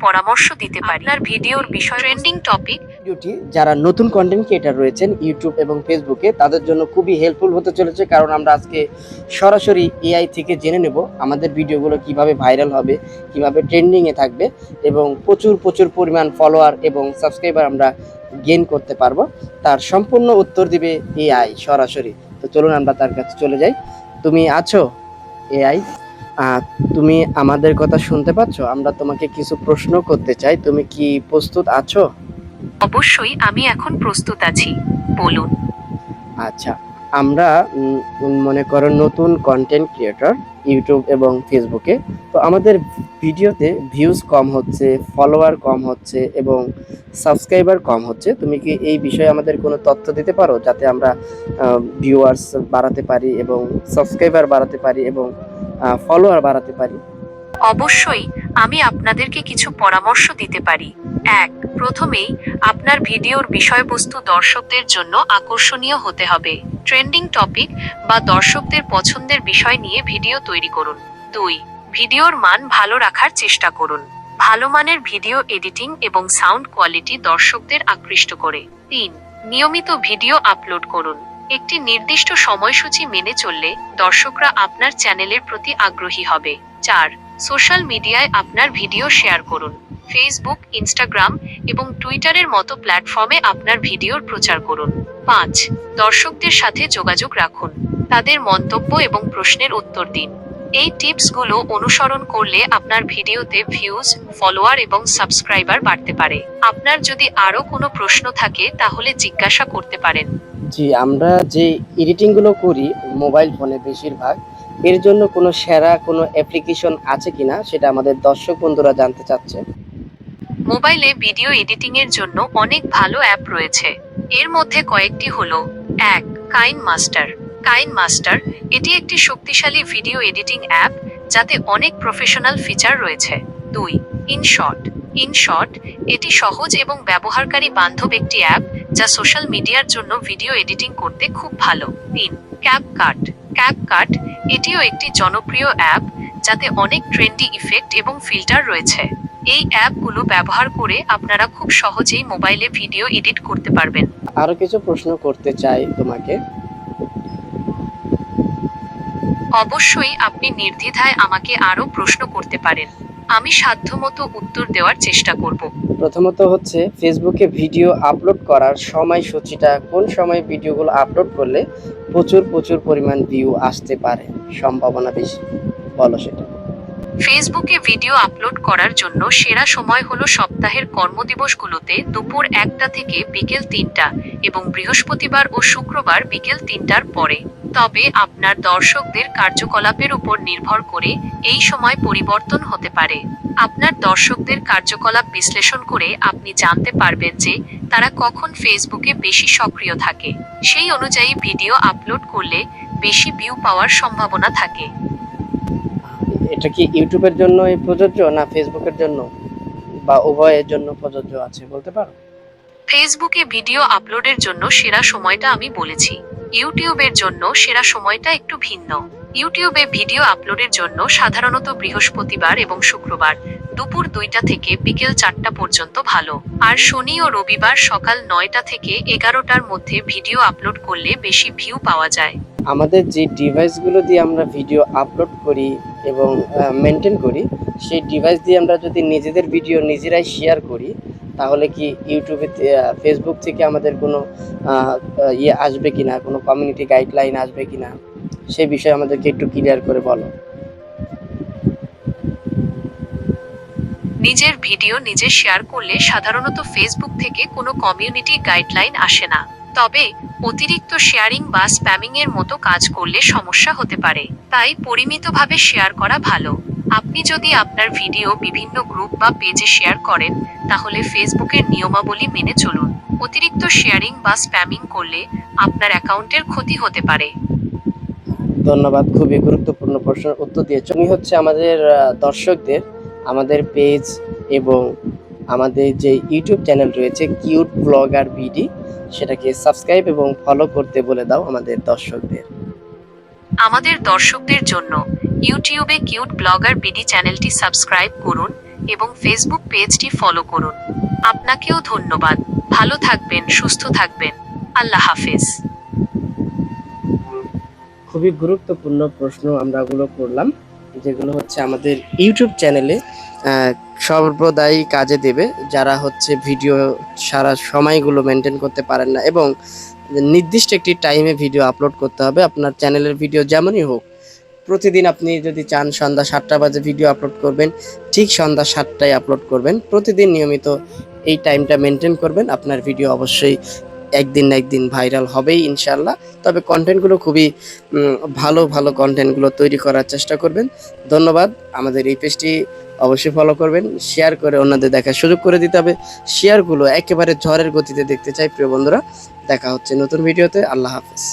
পরামর্শ দিতে পারি। আপনার ভিডিওর বিষয় ট্রেন্ডিং টপিক ভিডিওটি যারা নতুন কন্টেন্ট ক্রিয়েটার রয়েছেন ইউটিউব এবং ফেসবুকে তাদের জন্য খুবই হেল্পফুল হতে চলেছে, কারণ আমরা আজকে সরাসরি এআই থেকে জেনে নেব আমাদের ভিডিওগুলো কিভাবে ভাইরাল হবে, কিভাবে ট্রেন্ডিংয়ে থাকবে এবং প্রচুর প্রচুর পরিমাণ ফলোয়ার এবং সাবস্ক্রাইবার আমরা গেইন করতে পারবো। তার সম্পূর্ণ উত্তর দিবে এআই সরাসরি। তো চলুন আমরা তার কাছে চলে যাই। তুমি আছো এআই? তুমি আমাদের কথা শুনতে পাচ্ছ? আমরা তোমাকে কিছু প্রশ্ন করতে চাই, তুমি কি প্রস্তুত আছো? অবশ্যই, আমি এখন প্রস্তুত আছি, বলুন। আচ্ছা, আমরা মনে করো নতুন কন্টেন্ট ক্রিয়েটর ইউটিউব এবং ফেসবুকে। তো আমাদের ভিডিওতে ভিউজ কম হচ্ছে, ফলোয়ার কম হচ্ছে এবং সাবস্ক্রাইবার কম হচ্ছে। তুমি কি এই বিষয়ে আমাদের কোনো তথ্য দিতে পারো, যাতে আমরা ভিউয়ার্স বাড়াতে পারি এবং সাবস্ক্রাইবার বাড়াতে পারি এবং ফলোয়ার বাড়াতে পারি? অবশ্যই, আমি আপনাদেরকে কিছু পরামর্শ দিতে পারি। প্রথমেই আপনার ভিডিওর বিষয়বস্তু দর্শকদের জন্য আকর্ষণীয় হতে হবে। ট্রেন্ডিং টপিক বা দর্শকদের পছন্দের বিষয় নিয়ে ভিডিও তৈরি করুন। 2. ভিডিওর মান ভালো রাখার চেষ্টা করুন। ভালো মানের ভিডিও এডিটিং এবং সাউন্ড কোয়ালিটি দর্শকদের আকৃষ্ট করে। 3. নিয়মিত ভিডিও আপলোড করুন। একটি নির্দিষ্ট সময়সূচি মেনে চললে দর্শকরা আপনার চ্যানেলের প্রতি আগ্রহী হবে। 4. সোশ্যাল মিডিয়ায় আপনার ভিডিও শেয়ার করুন। ফেসবুক, ইনস্টাগ্রাম এবং টুইটারের মতো প্ল্যাটফর্মে আপনার ভিডিওর প্রচার করুন। 5. দর্শকদের সাথে যোগাযোগ রাখুন। তাদের মন্তব্য এবং প্রশ্নের উত্তর দিন। এই টিপসগুলো অনুসরণ করলে আপনার ভিডিওতে ভিউজ, ফলোয়ার এবং সাবস্ক্রাইবার বাড়তে পারে। আপনার যদি আরও কোনো প্রশ্ন থাকে তাহলে জিজ্ঞাসা করতে পারেন। জি, আমরা যে এডিটিংগুলো করি মোবাইল ফোনে বেশিরভাগ, এর জন্য কোনো সেরা কোনো অ্যাপ্লিকেশন আছে কিনা সেটা আমাদের দর্শক বন্ধুরা জানতে চাচ্ছে। মোবাইলে ভিডিও এডিটিং এর জন্য অনেক ভালো অ্যাপ রয়েছে। এর মধ্যে কয়েকটি হলো: 1. কাইনমাস্টার। কাইনমাস্টার এটি একটি শক্তিশালী ভিডিও এডিটিং অ্যাপ যাতে অনেক প্রফেশনাল ফিচার রয়েছে। 2. ইনশট। ইনশট এটি সহজ এবং ব্যবহারকারী বান্ধব একটি অ্যাপ যা সোশ্যাল মিডিয়ার জন্য ভিডিও এডিটিং করতে খুব ভালো। 3. ক্যাপকাট। ক্যাপকাট এটিও একটি জনপ্রিয় অ্যাপ যাতে অনেক ট্রেন্ডি ইফেক্ট এবং ফিল্টার রয়েছে। এই অ্যাপগুলো ব্যবহার করে আপনারা খুব সহজেই মোবাইলে ভিডিও এডিট করতে পারবেন। আরো কিছু প্রশ্ন করতে চাই তোমাকে। অবশ্যই, আপনি নির্দ্বিধায় আমাকে আরো প্রশ্ন করতে পারেন। আমি সাধ্যমতো উত্তর দেওয়ার চেষ্টা করব। প্রথমত হচ্ছে ফেসবুকে ভিডিও আপলোড করার সময়সূচিটা, কোন সময় ভিডিওগুলো আপলোড করলে প্রচুর প্রচুর পরিমাণ ভিউ আসতে পারে, সম্ভাবনা বেশি, বলো সেটা। ফেসবুকে ভিডিও আপলোড করার জন্য সেরা সময় হলো সপ্তাহের কর্মদিবসগুলোতে দুপুর 1টা থেকে বিকেল 3টা এবং বৃহস্পতিবার ও শুক্রবার বিকেল 3টার পরে। তবে আপনার দর্শকদের কার্যকলাপের উপর নির্ভর করে এই সময় পরিবর্তন হতে পারে। আপনার দর্শকদের কার্যকলাপ বিশ্লেষণ করে আপনি জানতে পারবেন যে তারা কখন ফেসবুকে বেশি সক্রিয় থাকে। সেই অনুযায়ী ভিডিও আপলোড করলে বেশি ভিউ পাওয়ার সম্ভাবনা থাকে। এটা কি ইউটিউবের জন্য প্রযোজ্য না ফেসবুকের জন্য, বা উভয়ের জন্য প্রযোজ্য আছে, বলতে পারো? ফেসবুকে ভিডিও আপলোডের জন্য সেরা সময়টা আমি বলেছি। ইউটিউবের জন্য সেরা সময়টা একটু ভিন্ন। ইউটিউবে ভিডিও আপলোডের জন্য সাধারণত বৃহস্পতিবার এবং শুক্রবার দুপুর 2টা থেকে বিকেল 4টা পর্যন্ত ভালো। আর শনি ও রবিবার সকাল 9টা থেকে 11টার মধ্যে ভিডিও আপলোড করলে বেশি ভিউ পাওয়া যায়। আমাদের যে ডিভাইসগুলো দিয়ে আমরা ভিডিও আপলোড করি এবং মেনটেন করি, সেই ডিভাইস দিয়ে আমরা যদি নিজেদের ভিডিও নিজেরাই শেয়ার করি, তাহলে কি ইউটিউবে ফেসবুক থেকে আমাদের কোনো ইয়ে আসবে কিনা, কোনো কমিউনিটি গাইডলাইন আসবে কিনা, সেই বিষয়ে আমাদেরকে একটু ক্লিয়ার করে বলো। নিজের ভিডিও নিজে শেয়ার করলে সাধারণত ফেসবুক থেকে কোনো কমিউনিটি গাইডলাইন আসে না। তবে অতিরিক্ত শেয়ারিং বা স্প্যামিং এর মতো কাজ করলে সমস্যা হতে পারে। তাই পরিমিতভাবে শেয়ার করা ভালো। আপনি যদি আপনার ভিডিও বিভিন্ন গ্রুপ বা পেজে শেয়ার করেন, তাহলে ফেসবুকের নিয়মাবলী মেনে চলুন। অতিরিক্ত শেয়ারিং বা স্প্যামিং করলে আপনার অ্যাকাউন্টের ক্ষতি হতে পারে। ধন্যবাদ, খুবই গুরুত্বপূর্ণ প্রশ্নের উত্তর দিয়েছো। তুমি হচ্ছে আমাদের দর্শকদের আমাদের পেজ এবং আমাদের যে ইউটিউব চ্যানেল রয়েছে কিউট ব্লগার বিডি, সেটাকে সাবস্ক্রাইব এবং ফলো করতে বলে দাও আমাদের দর্শকদের। আমাদের দর্শকদের জন্য ইউটিউবে কিউট ব্লগার বিডি চ্যানেলটি সাবস্ক্রাইব করুন এবং ফেসবুক পেজটি ফলো করুন। আপনাকেও ধন্যবাদ। ভালো থাকবেন, সুস্থ থাকবেন। আল্লাহ হাফেজ। খুবই গুরুত্বপূর্ণ প্রশ্ন আমরা ওগুলো করলাম, যেগুলো হচ্ছে আমাদের ইউটিউব চ্যানেলে সর্বদাই কাজে দেবে, যারা হচ্ছে ভিডিও সারা সময়গুলো মেনটেন করতে পারেন না এবং নির্দিষ্ট একটি টাইমে ভিডিও আপলোড করতে হবে। আপনার চ্যানেলের ভিডিও যেমনই হোক, প্রতিদিন আপনি যদি চান সন্ধ্যা 7টা বাজে ভিডিও আপলোড করবেন, ঠিক সন্ধ্যা 7টায় আপলোড করবেন। প্রতিদিন নিয়মিত এই টাইমটা মেনটেন করবেন, আপনার ভিডিও অবশ্যই একদিন না একদিন ভাইরাল হবেই ইনশাল্লাহ। তবে কন্টেন্টগুলো খুবই ভালো ভালো কন্টেন্টগুলো তৈরি করার চেষ্টা করবেন। ধন্যবাদ। আমাদের এই পেজটি অবশ্যই ফলো করবেন, শেয়ার করে অন্যদের দেখার সুযোগ করে দিতে হবে। শেয়ারগুলো একেবারে ঝড়ের গতিতে দেখতে চাই প্রিয় বন্ধুরা। দেখা হচ্ছে নতুন ভিডিওতে। আল্লাহ হাফেজ।